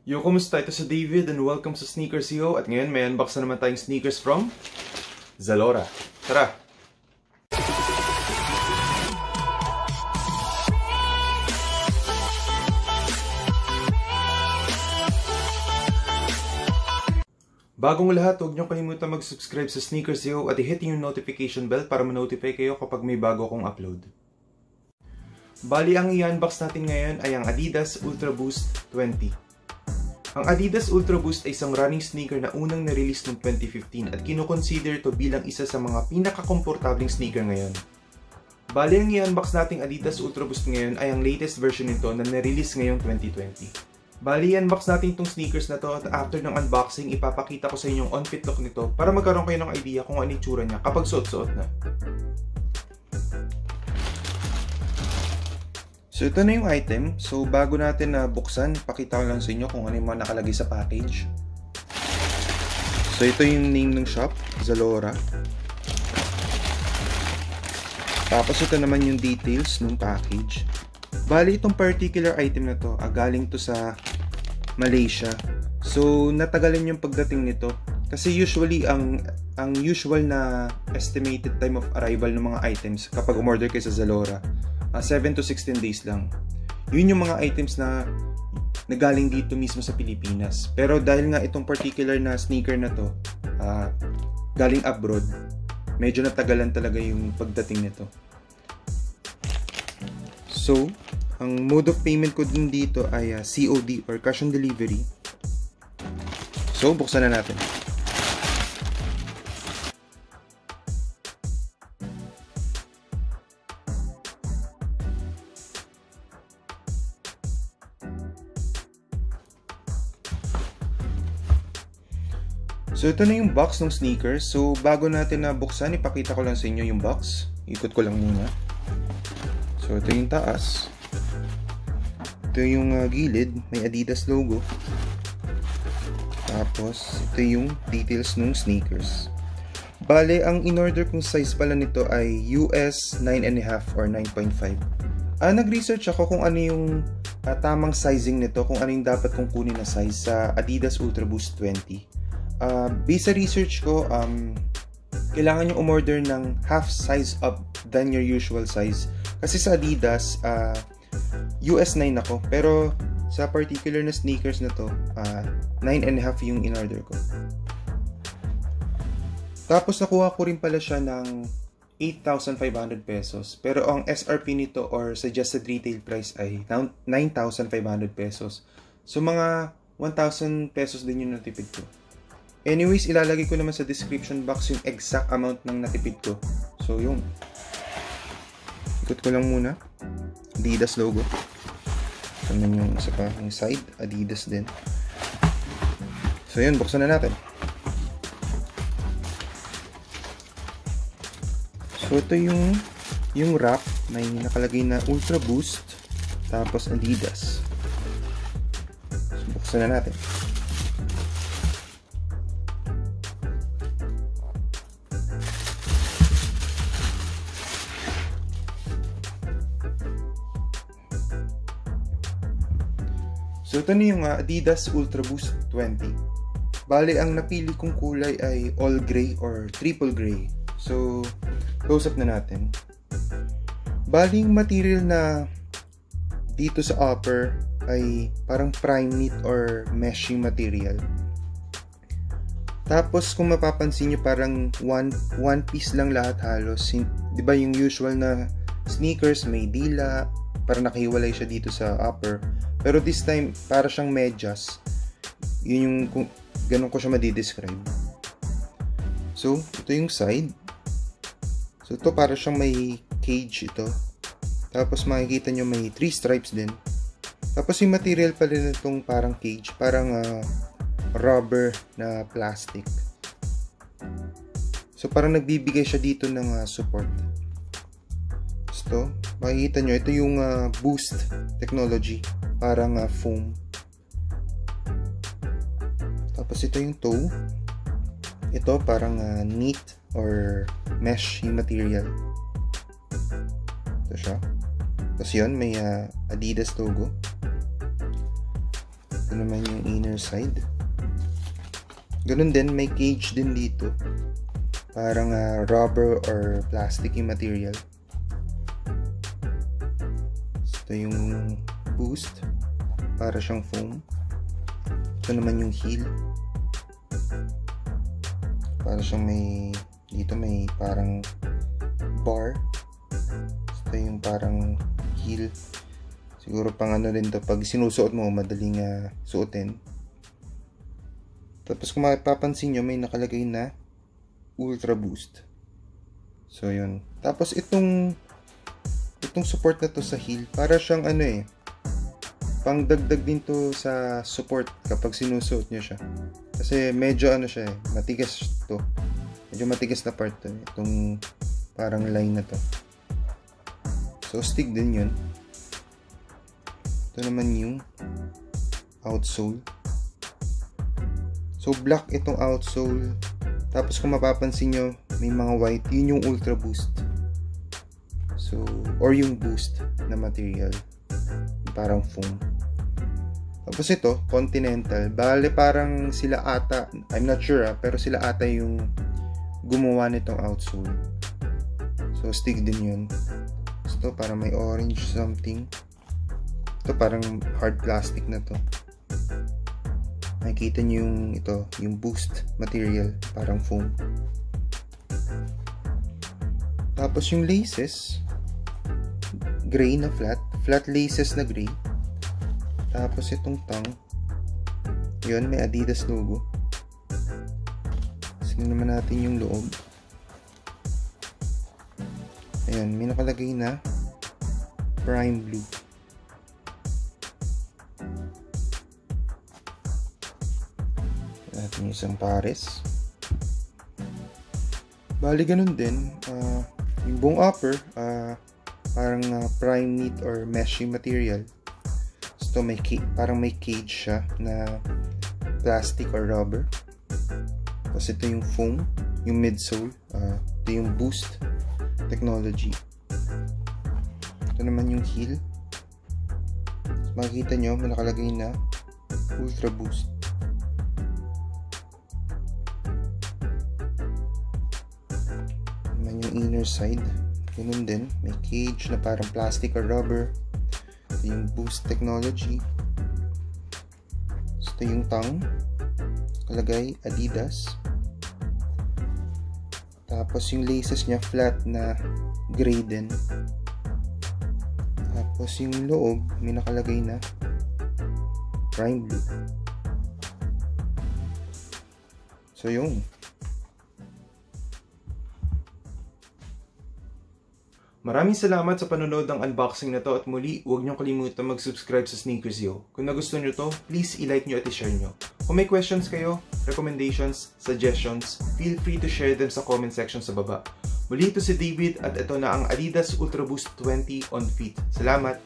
Yo, kumusta? Ito si David and welcome sa Sneakers Yo. At ngayon may unbox na naman tayong sneakers from Zalora. Tara! Bagong lahat, huwag niyong kalimutan mag-subscribe sa Sneakers Yo at i-hit yung notification bell para ma-notify kayo kapag may bago akong upload. Bali, ang i-unbox natin ngayon ay ang ADIDAS ULTRABOOST 20. Ang ADIDAS ULTRABOOST ay isang running sneaker na unang na-release noong 2015 at kino-consider ito bilang isa sa mga pinaka-komportabling sneaker ngayon. Bali, ang i-unbox nating ADIDAS ULTRABOOST ngayon ay ang latest version nito na na-release ngayong 2020. Bali, i-unbox natin itong sneakers na to at after ng unboxing, ipapakita ko sa inyo yung on-fit look nito para magkaroon kayo ng idea kung ano itsura niya kapag suot-suot na. So, ito na yung item. So, bago natin na buksan, pakita ko lang sa inyo kung ano yung mga nakalagay sa package. So, ito yung name ng shop, Zalora. Tapos, ito naman yung details ng package. Bali, itong particular item na to, galing to sa Malaysia. So, natagalan yung pagdating nito. Kasi usually, ang usual na estimated time of arrival ng mga items kapag umorder kayo sa Zalora, 7 to 16 days lang. Yun yung mga items na nagaling dito mismo sa Pilipinas. Pero dahil nga itong particular na sneaker na to, galing abroad, medyo natagalan talaga yung pagdating nito. So, ang mode of payment ko din dito ay COD or cash on delivery. So, buksan na natin. So, ito na yung box ng sneakers. So, bago natin na buksan, ipakita ko lang sa inyo yung box. Ikot ko lang muna. So, ito yung taas. Ito yung gilid. May ADIDAS logo. Tapos, ito yung details ng sneakers. Bale, ang in-order kong size pala nito ay US 9.5 or 9.5. Nag-research ako kung ano yung tamang sizing nito, kung ano yung dapat kong kunin na size sa ADIDAS ULTRABOOST 20. Based sa research ko, kailangan nyo umorder ng half size up than your usual size. Kasi sa Adidas, US 9 ako. Pero sa particular na sneakers na to, 9.5 yung in-order ko. Tapos nakuha ko rin pala siya ng 8,500 pesos. Pero ang SRP nito or suggested retail price ay 9,500 pesos. So mga 1,000 pesos din yung natipid ko. Anyways, ilalagay ko naman sa description box yung exact amount ng natipid ko. So, yung ikot ko lang muna. ADIDAS logo. Tignan yung isa pa, yung side. ADIDAS din. So, yun. Buksan na natin. So, ito yung wrap. May nakalagay na ULTRABOOST. Tapos, ADIDAS. So, buksan na natin. So, ito na yung ADIDAS ULTRABOOST 20. Bale, ang napili kong kulay ay all gray or triple gray. So, close up na natin. Bale, yung material na dito sa upper ay parang primeknit or meshing material. Tapos, kung mapapansin nyo, parang one piece lang lahat halos. Diba yung usual na sneakers, may dila, parang nakahiwalay siya dito sa upper. Pero this time, para siyang medyas. Yun yung, ganun ko siya madidescribe. So, ito yung side. So, ito para siyang may cage ito. Tapos, makikita nyo may 3 stripes din. Tapos, yung material pala nitong parang cage. Parang rubber na plastic. So, parang nagbibigay siya dito ng support. So, makikita nyo, ito yung boost technology. Parang foam. Tapos ito yung toe. Ito parang knit or mesh yung material. Ito siya. Tapos yun, may ADIDAS logo. Ito naman yung inner side. Ganun din, may cage din dito. Parang rubber or plastic yung material. Ito yung boost. Para siyang foam. Ito naman yung heel. Para siyang dito may parang bar. Ito yung parang heel. Siguro pang ano din to, pag sinusuot mo, madaling suotin. Tapos kung mapapansin nyo, may nakalagay na Ultra Boost. So yun. Tapos itong support na to sa heel, para siyang pang dagdag din to sa support kapag sinusuot nyo siya. Kasi medyo siya matigas to. Medyo matigas na part to. Itong parang line na to. So stick din yun. Ito naman yung outsole. So black itong outsole. Tapos kung mapapansin nyo, may mga white. Yun yung Ultra Boost. So, or yung boost na material. Parang foam. Tapos ito, Continental. Bale, parang sila ata, I'm not sure pero sila ata yung gumawa nitong outsole. So, stick din yun. Ito, parang may orange something. Ito, parang hard plastic na to. Nakikita nyo yung boost material. Parang foam. Tapos yung laces, gray na flat laces na gray. Tapos itong tongue, yun, may Adidas logo. Sino naman natin yung loob. Ayan, may nakalagay na prime blue. Natin yung isang pares. Bali ganun din, yung buong upper, parang primeknit or mesh material. So parang may cage siya na plastic or rubber. Tapos ito yung foam, yung midsole. Ito yung boost technology. Ito naman yung heel. Makikita nyo, may nakalagay na Ultra Boost. Ito naman yung inner side. Ganun din, may cage na parang plastic or rubber. Ito yung boost technology. Ito yung tongue. Nakalagay Adidas. Tapos yung laces niya flat na gray din. Tapos yung loob may nakalagay na prime blue. So yung maraming salamat sa panonood ng unboxing na to at muli, huwag niyong kalimutan mag-subscribe sa Sneakers Yo. Kung nagustuhan nyo to, please i-like nyo at i-share nyo. Kung may questions kayo, recommendations, suggestions, feel free to share them sa comment section sa baba. Muli ito si David at ito na ang Adidas Ultra Boost 20 on feet. Salamat!